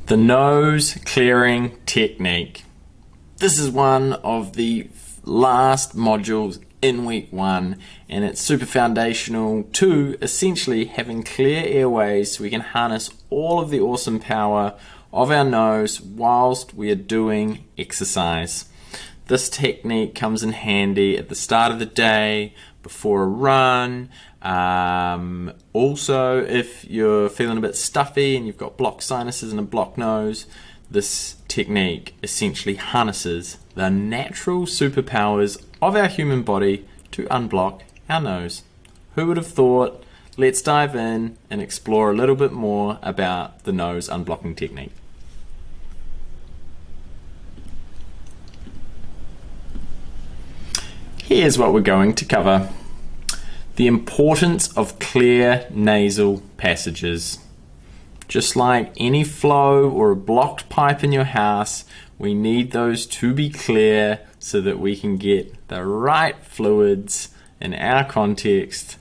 The nose clearing technique. This is one of the last modules in week 1, and it's super foundational to essentially having clear airways so we can harness all of the awesome power of our nose whilst we are doing exercise. This technique comes in handy at the start of the day, before a run, also if you're feeling a bit stuffy and you've got blocked sinuses and a blocked nose. This technique essentially harnesses the natural superpowers of our human body to unblock our nose. Who would have thought? Let's dive in and explore a little bit more about the nose unblocking technique. Here's what we're going to cover. The importance of clear nasal passages. Just like any flow or a blocked pipe in your house, we need those to be clear so that we can get the right fluids, in our context,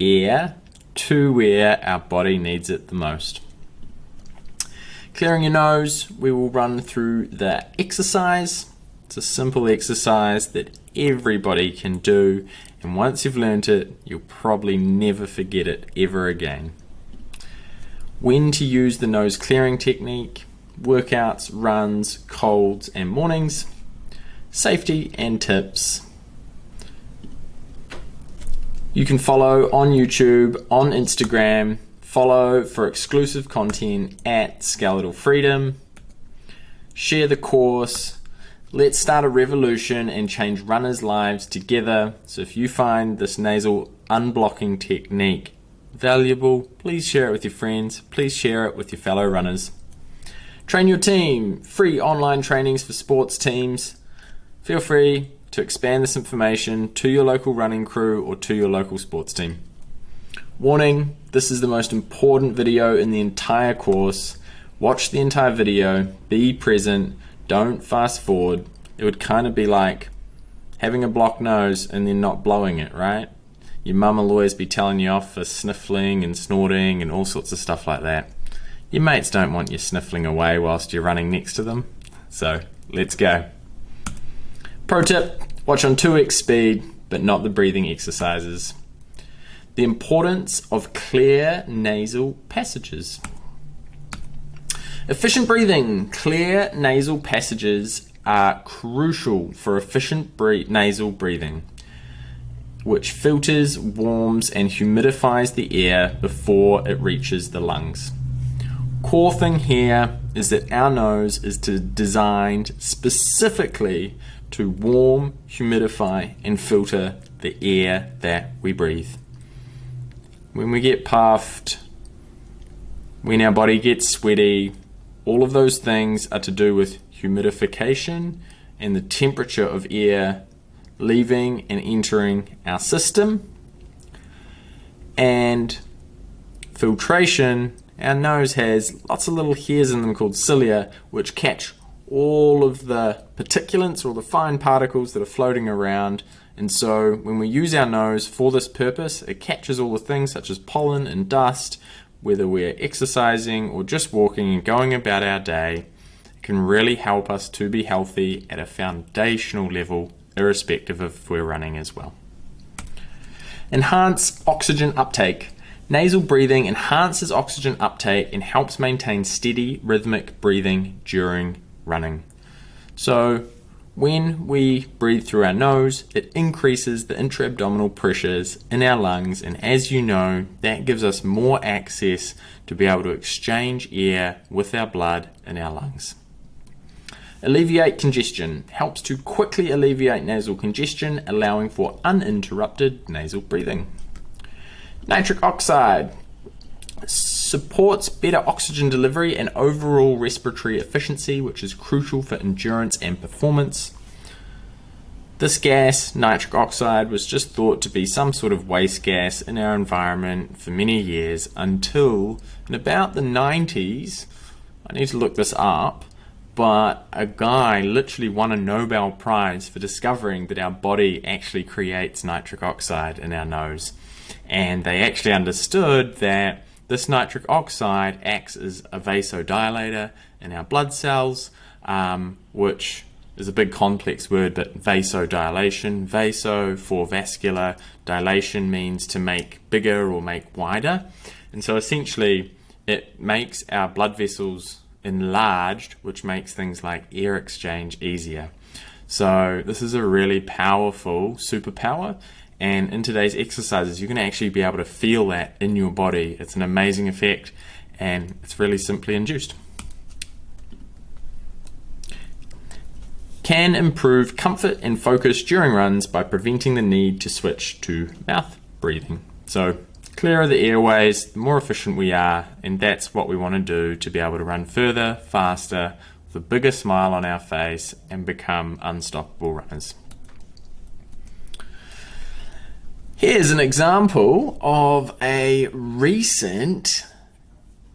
air, to where our body needs it the most. Clearing your nose, we will run through the exercise. It's a simple exercise that everybody can do, and once you've learned it, you'll probably never forget it ever again. When to use the nose clearing technique, workouts, runs, colds and mornings, safety and tips. You can follow on YouTube, on Instagram, follow for exclusive content at Skeletal Freedom, share the course. Let's start a revolution and change runners' lives together. So if you find this nasal unblocking technique valuable, please share it with your friends. Please share it with your fellow runners. Train your team. Free online trainings for sports teams. Feel free to expand this information to your local running crew or to your local sports team. Warning, this is the most important video in the entire course. Watch the entire video. Be present. Don't fast forward. It would kind of be like having a blocked nose and then not blowing it, right? Your mum will always be telling you off for sniffling and snorting and all sorts of stuff like that. Your mates don't want you sniffling away whilst you're running next to them. So let's go. Pro tip, watch on 2x speed, but not the breathing exercises. The importance of clear nasal passages. Efficient breathing. Clear nasal passages are crucial for efficient nasal breathing, which filters, warms and humidifies the air before it reaches the lungs. Core thing here is that our nose is designed specifically to warm, humidify and filter the air that we breathe. When we get puffed, when our body gets sweaty, all of those things are to do with humidification and the temperature of air leaving and entering our system. And filtration, our nose has lots of little hairs in them called cilia, which catch all of the particulates or the fine particles that are floating around. And so when we use our nose for this purpose, it catches all the things such as pollen and dust. Whether we're exercising or just walking and going about our day, it can really help us to be healthy at a foundational level, irrespective of if we're running as well. Enhance oxygen uptake. Nasal breathing enhances oxygen uptake and helps maintain steady rhythmic breathing during running. So when we breathe through our nose, it increases the intra-abdominal pressures in our lungs, and as you know, that gives us more access to be able to exchange air with our blood in our lungs. Alleviate congestion. Helps to quickly alleviate nasal congestion, allowing for uninterrupted nasal breathing. Nitric oxide supports better oxygen delivery and overall respiratory efficiency, which is crucial for endurance and performance. This gas, nitric oxide, was just thought to be some sort of waste gas in our environment for many years until in about the 90s, I need to look this up, but a guy literally won a Nobel Prize for discovering that our body actually creates nitric oxide in our nose. And they actually understood that this nitric oxide acts as a vasodilator in our blood cells, which is a big complex word, but vasodilation, vaso for vascular, dilation means to make bigger or make wider. And so essentially it makes our blood vessels enlarged, which makes things like air exchange easier. So this is a really powerful superpower, and in today's exercises you're going to actually be able to feel that in your body. It's an amazing effect, and it's really simply induced. Can improve comfort and focus during runs by preventing the need to switch to mouth breathing. So clearer the airways, the more efficient we are, and that's what we want to do to be able to run further, faster, with a bigger smile on our face and become unstoppable runners. Here's an example of a recent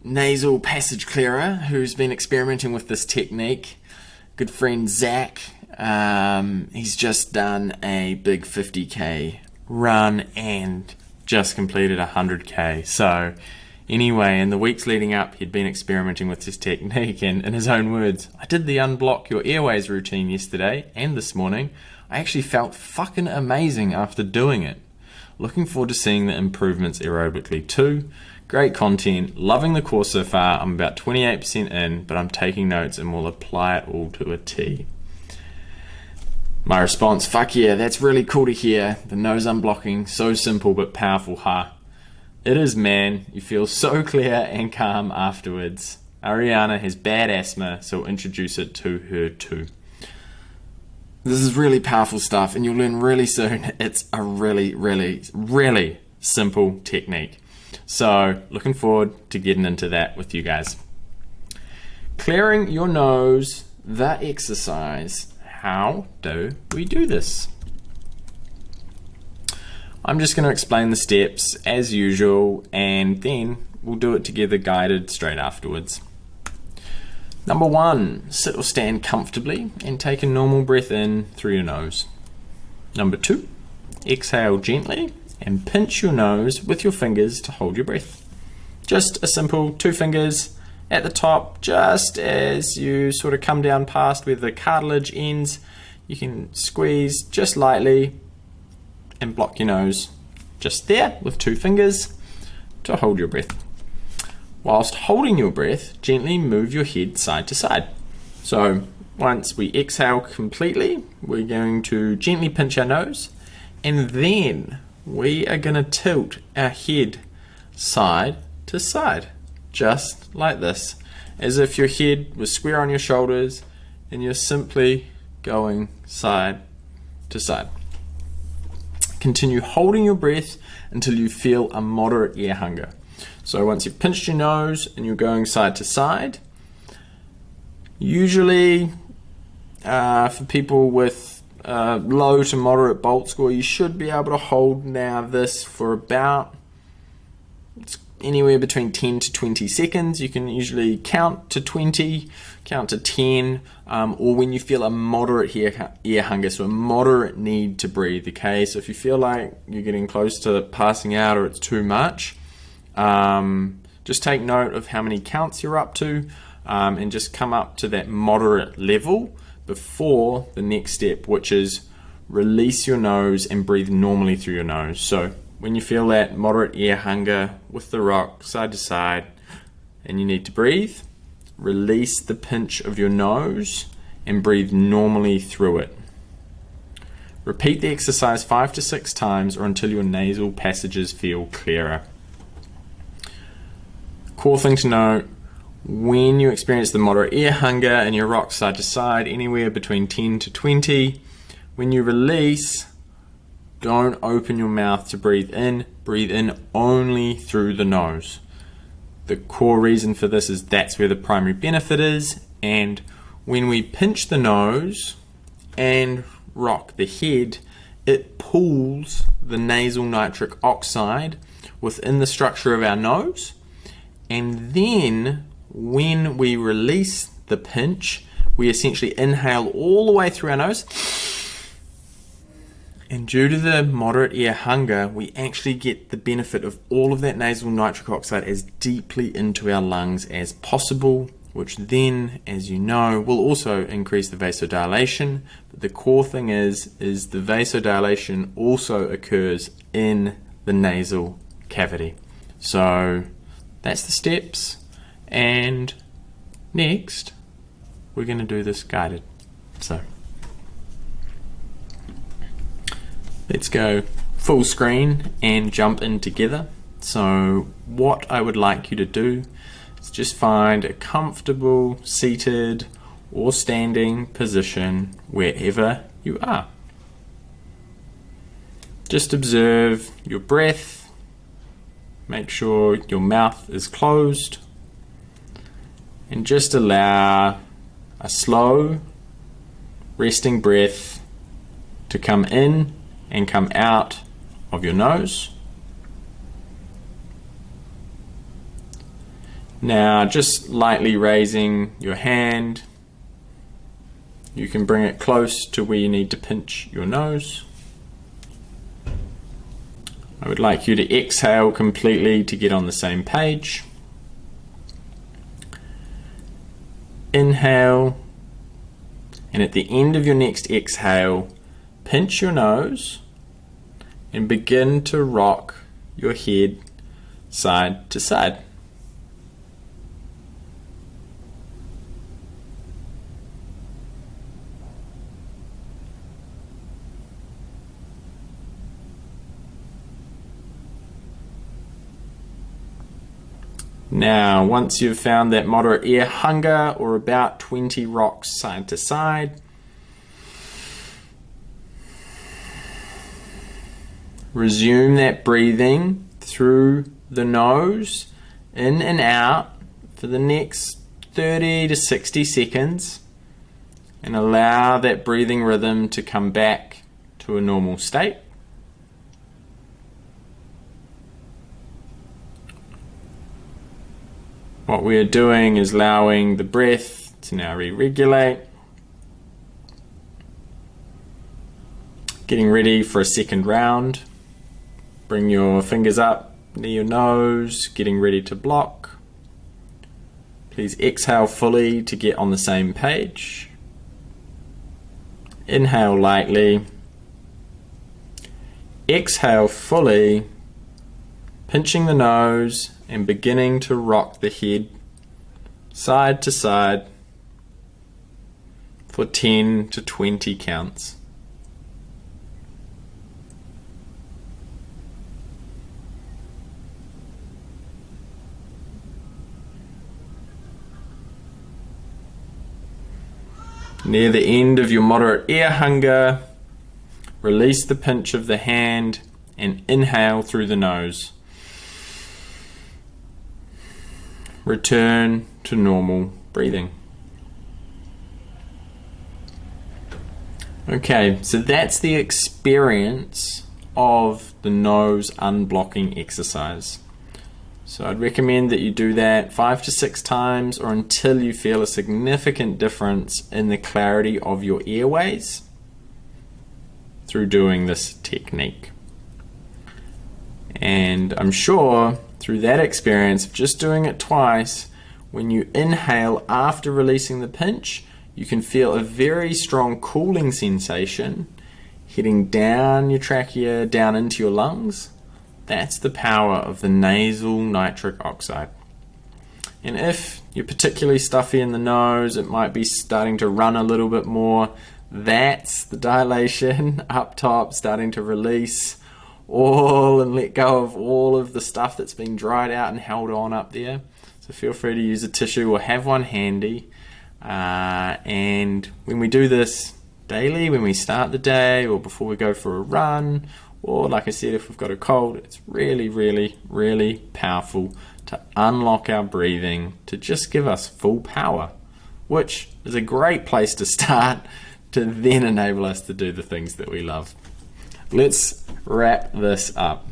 nasal passage clearer who's been experimenting with this technique. Good friend Zach, he's just done a big 50k run and just completed 100k. So anyway, in the weeks leading up, he'd been experimenting with this technique, and in his own words, I did the unblock your airways routine yesterday and this morning. I actually felt fucking amazing after doing it. Looking forward to seeing the improvements aerobically too. Great content, loving the course so far. I'm about 28% in, but I'm taking notes and will apply it all to a T. My response, fuck yeah, that's really cool to hear. The nose unblocking, so simple but powerful, huh? It is, man. You feel so clear and calm afterwards. Ariana has bad asthma, so we'll introduce it to her too. This is really powerful stuff, and you'll learn really soon. It's a really, really, really simple technique. So looking forward to getting into that with you guys. Clearing your nose, the exercise. How do we do this? I'm just going to explain the steps as usual, and then we'll do it together guided straight afterwards. Number 1, sit or stand comfortably and take a normal breath in through your nose. Number 2, exhale gently and pinch your nose with your fingers to hold your breath. Just a simple 2 fingers at the top, just as you sort of come down past where the cartilage ends. You can squeeze just lightly and block your nose just there with 2 fingers to hold your breath. Whilst holding your breath, gently move your head side to side. So once we exhale completely, we're going to gently pinch our nose, and then we are going to tilt our head side to side, just like this, as if your head was square on your shoulders and you're simply going side to side. Continue holding your breath until you feel a moderate air hunger. So once you've pinched your nose and you're going side to side, usually for people with low to moderate Bolt score, you should be able to hold now this for about anywhere between 10 to 20 seconds. You can usually count to 20, count to 10, or when you feel a moderate air hunger, so a moderate need to breathe. Okay, so if you feel like you're getting close to passing out or it's too much, just take note of how many counts you're up to, and just come up to that moderate level before the next step, which is release your nose and breathe normally through your nose. So when you feel that moderate air hunger with the rock side to side and you need to breathe, release the pinch of your nose and breathe normally through it. Repeat the exercise 5 to 6 times or until your nasal passages feel clearer. Core thing to note, when you experience the moderate air hunger and you rock side to side, anywhere between 10 to 20, when you release, don't open your mouth to breathe in only through the nose. The core reason for this is that's where the primary benefit is, and when we pinch the nose and rock the head, it pulls the nasal nitric oxide within the structure of our nose, and then when we release the pinch, we essentially inhale all the way through our nose And due to the moderate air hunger, we actually get the benefit of all of that nasal nitric oxide as deeply into our lungs as possible, which then, as you know, will also increase the vasodilation. But the core thing is the vasodilation also occurs in the nasal cavity. So that's the steps. And next, we're going to do this guided. So let's go full screen and jump in together. So what I would like you to do is just find a comfortable seated or standing position wherever you are. Just observe your breath. Make sure your mouth is closed. And just allow a slow resting breath to come in and come out of your nose. Now just lightly raising your hand, you can bring it close to where you need to pinch your nose. I would like you to exhale completely to get on the same page. Inhale, and at the end of your next exhale, pinch your nose and begin to rock your head side to side. Now, once you've found that moderate air hunger, or about 20 rocks side to side, resume that breathing through the nose, in and out, for the next 30 to 60 seconds, and allow that breathing rhythm to come back to a normal state. What we are doing is allowing the breath to now re-regulate. Getting ready for a second round. Bring your fingers up near your nose, getting ready to block. Please exhale fully to get on the same page. Inhale lightly. Exhale fully, pinching the nose and beginning to rock the head side to side for 10 to 20 counts. Near the end of your moderate air hunger, release the pinch of the hand and inhale through the nose. Return to normal breathing. Okay, so that's the experience of the nose unblocking exercise. So I'd recommend that you do that 5 to 6 times, or until you feel a significant difference in the clarity of your airways through doing this technique. And I'm sure through that experience of just doing it twice, when you inhale after releasing the pinch, you can feel a very strong cooling sensation heading down your trachea, down into your lungs. That's the power of the nasal nitric oxide. And if you're particularly stuffy in the nose, it might be starting to run a little bit more. That's the dilation up top, starting to release all and let go of all of the stuff that's been dried out and held on up there. So feel free to use a tissue or have one handy. And when we do this daily, when we start the day or before we go for a run, or like I said, if we've got a cold, it's really, really, really powerful to unlock our breathing, to just give us full power, which is a great place to start to then enable us to do the things that we love. Let's wrap this up.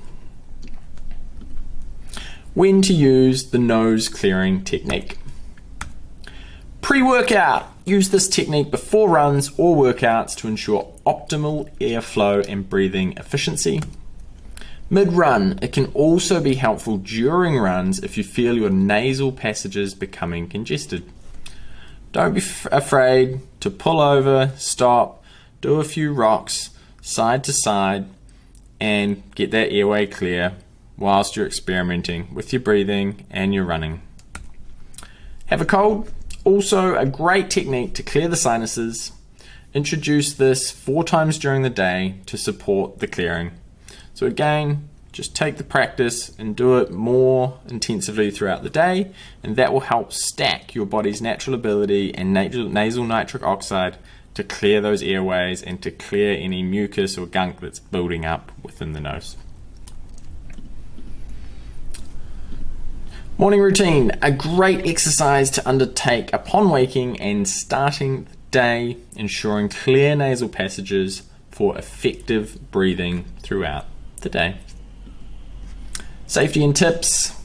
When to use the nose clearing technique. Pre-workout. Use this technique before runs or workouts to ensure optimal airflow and breathing efficiency. Mid-run. It can also be helpful during runs if you feel your nasal passages becoming congested. Don't be afraid to pull over, stop, do a few rocks side to side, and get that airway clear whilst you're experimenting with your breathing and your running. Have a cold. Also a great technique to clear the sinuses. Introduce this 4 times during the day to support the clearing. So again, just take the practice and do it more intensively throughout the day, and that will help stack your body's natural ability and nasal nitric oxide to clear those airways and to clear any mucus or gunk that's building up within the nose. Morning routine, a great exercise to undertake upon waking and starting the day, ensuring clear nasal passages for effective breathing throughout the day. Safety and tips.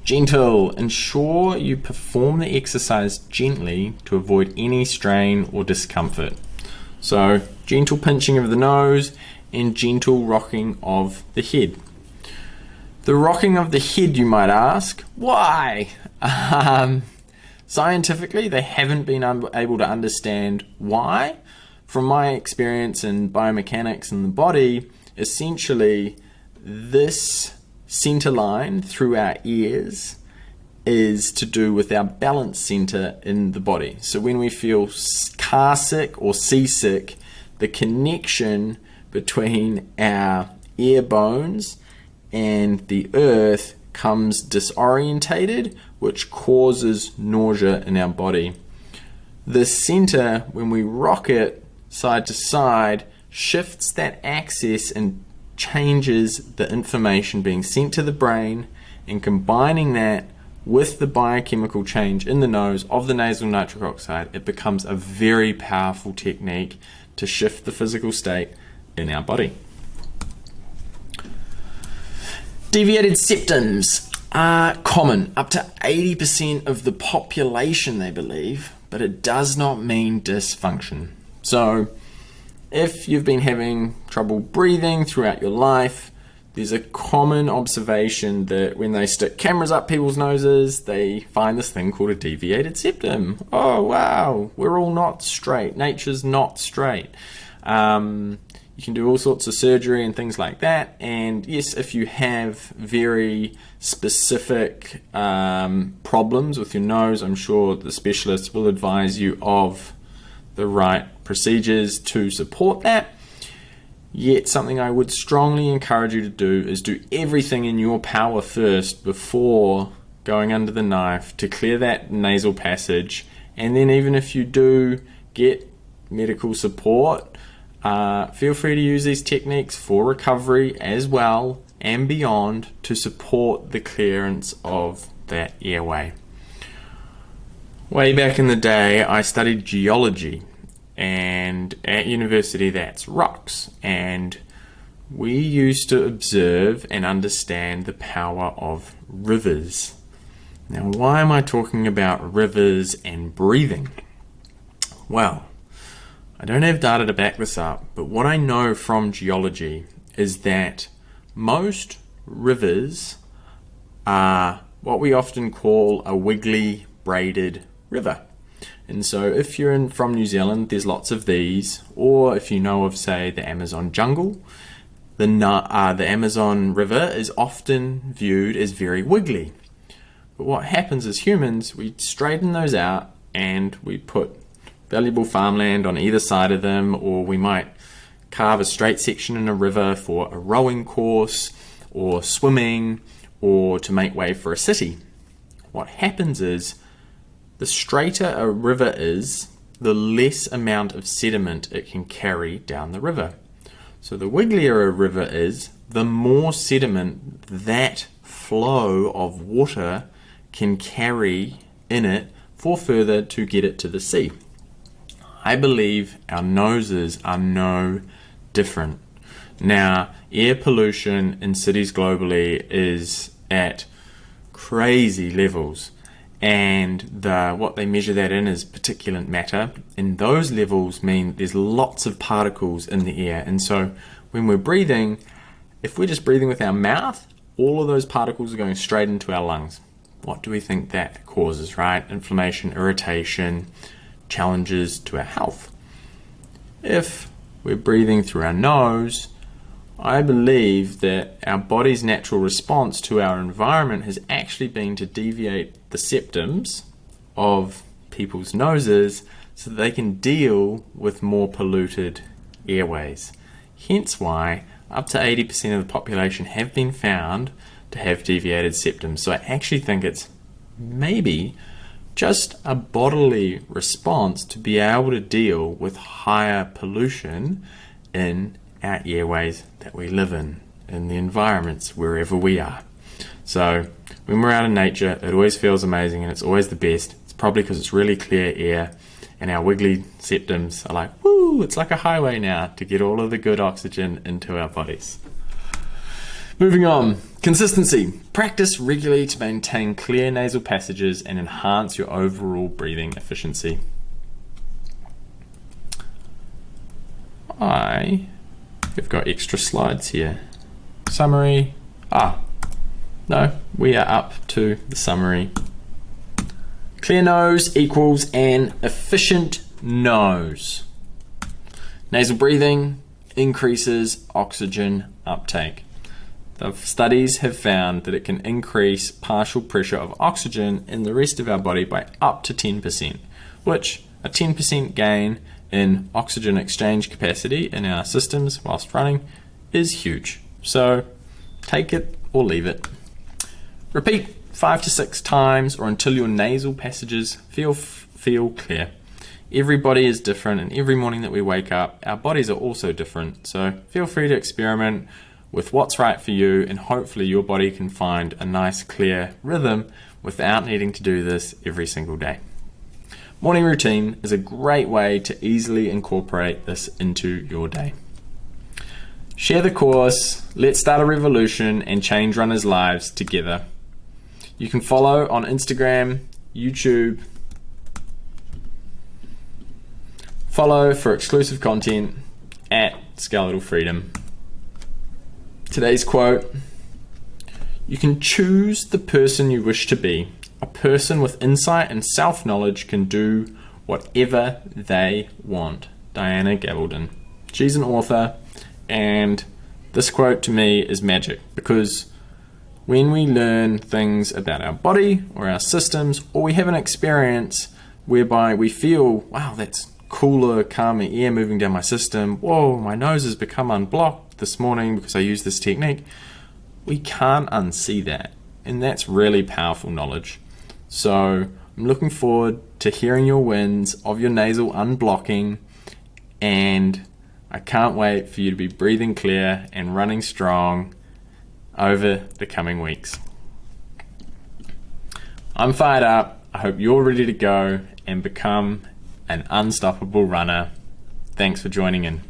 Gentle. Ensure you perform the exercise gently to avoid any strain or discomfort. So, gentle pinching of the nose and gentle rocking of the head. The rocking of the head, you might ask, why? Scientifically, they haven't been able to understand why. From my experience in biomechanics in the body, essentially this center line through our ears is to do with our balance center in the body. So when we feel car sick or seasick, the connection between our ear bones and the earth comes disorientated, which causes nausea in our body. The center, when we rock it side to side, shifts that axis and changes the information being sent to the brain, and combining that with the biochemical change in the nose of the nasal nitric oxide, it becomes a very powerful technique to shift the physical state in our body. Deviated septums are common, up to 80% of the population, they believe, but it does not mean dysfunction. So if you've been having trouble breathing throughout your life, there's a common observation that when they stick cameras up people's noses, they find this thing called a deviated septum. Oh wow, we're all not straight. Nature's not straight. You can do all sorts of surgery and things like that. And yes, if you have very specific problems with your nose, I'm sure the specialist will advise you of the right procedures to support that. Yet something I would strongly encourage you to do is do everything in your power first before going under the knife to clear that nasal passage. And then even if you do get medical support, feel free to use these techniques for recovery as well and beyond to support the clearance of that airway. Way back in the day, I studied geology, and at university that's rocks, and we used to observe and understand the power of rivers. Now, why am I talking about rivers and breathing? Well, I don't have data to back this up, but what I know from geology is that most rivers are what we often call a wiggly braided river. And so if you're from New Zealand, there's lots of these, or if you know of, say, the Amazon jungle, the Amazon River is often viewed as very wiggly. But what happens as humans, we straighten those out and we put valuable farmland on either side of them, or we might carve a straight section in a river for a rowing course or swimming or to make way for a city. What happens is the straighter a river is, the less amount of sediment it can carry down the river. So the wigglier a river is, the more sediment that flow of water can carry in it for further to get it to the sea. I believe our noses are no different. Now, air pollution in cities globally is at crazy levels, and what they measure that in is particulate matter, and those levels mean there's lots of particles in the air. And so when we're breathing, if we're just breathing with our mouth, all of those particles are going straight into our lungs. What do we think that causes, right? Inflammation, irritation, challenges to our health. If we're breathing through our nose, I believe that our body's natural response to our environment has actually been to deviate the septums of people's noses so that they can deal with more polluted airways. Hence why up to 80% of the population have been found to have deviated septums. So I actually think it's maybe just a bodily response to be able to deal with higher pollution in our airways that we live in the environments wherever we are. So when we're out in nature, it always feels amazing and it's always the best. It's probably because it's really clear air and our wiggly septums are like, woo, it's like a highway now to get all of the good oxygen into our bodies. Moving on, consistency. Practice regularly to maintain clear nasal passages and enhance your overall breathing efficiency. I have got extra slides here. Summary. No, we are up to the summary. Clear nose equals an efficient nose. Nasal breathing increases oxygen uptake. The studies have found that it can increase partial pressure of oxygen in the rest of our body by up to 10%, which a 10% gain in oxygen exchange capacity in our systems whilst running is huge. So take it or leave it. Repeat 5 to 6 times or until your nasal passages feel clear. Everybody is different, and every morning that we wake up, our bodies are also different. So feel free to experiment with what's right for you, and hopefully your body can find a nice clear rhythm without needing to do this every single day. Morning routine is a great way to easily incorporate this into your day. Share the course, let's start a revolution and change runners' lives together. You can follow on Instagram, YouTube. Follow for exclusive content at Skeletal Freedom. Today's quote: you can choose the person you wish to be. A person with insight and self-knowledge can do whatever they want. Diana Gabaldon. She's an author, and this quote to me is magic, because when we learn things about our body or our systems, or we have an experience whereby we feel, wow, that's cooler, calmer air moving down my system, whoa, my nose has become unblocked this morning because I used this technique, we can't unsee that. And that's really powerful knowledge. So I'm looking forward to hearing your wins of your nasal unblocking, and I can't wait for you to be breathing clear and running strong over the coming weeks. I'm fired up. I hope you're ready to go and become an unstoppable runner. Thanks for joining in.